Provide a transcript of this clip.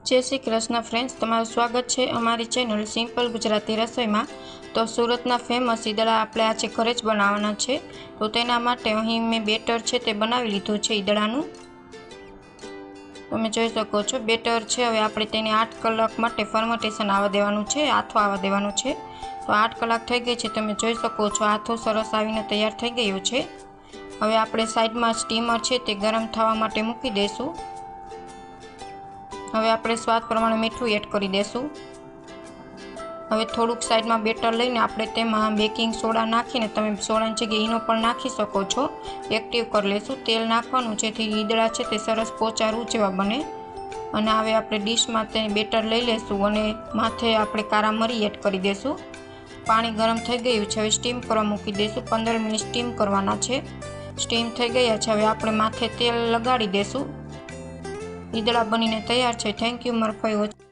जय श्री कृष्ण फ्रेंड्स, तमारुं स्वागत है अमारी चेनल सिंपल गुजराती रसोई में। तो सूरतना फेमस ईदड़ा आपणे आज घरे ज बनाववाना छे। तो तेना माटे अहीं मैं बेटर छे ते बनावी लीधुं छे ईदड़ानुं। तमे जोई शको छो बेटर छे। हवे आपणे तेने 8 कलाक माटे फर्मेंटेशन आवा देवानुं छे, आथो आवा देवानो छे। तो 8 कलाक थई गई छे, तमे जोई शको छो आथो सरस आवीने तैयार थई गयो छे। हवे आपणे साइडमां स्टीमर छे ते गरम थवा माटे मूकी देशुं। हवे आपणे स्वाद प्रमाणे मीठुं एड करी देशुं। हवे थोड़ुंक साइड में बेटर लईने आपणे तेमां बेकिंग सोडा नाखीने तमे सोडानी जग्याए ईनो पण नाखी शको छो। एक्टिव कर लेशुं। तेल नाखवानुं जेथी ईदड़ा छे ते सरस पोचा रूह जेवा बने। अने हवे आपणे डिशमां ते बेटर लई लेशुं अने माथे आपणे कारा मरी एड करी देशुं। पाणी गरम थई गयुं छे, हवे स्टीम करवा मूकी देशुं। 15 मिनिट स्टीम करवाना छे। स्टीम थई गया छे। हवे आपणे माथे तेल लगाड़ी देशुं। ईदड़ा बनीने तैयार छे। Thank you for watching.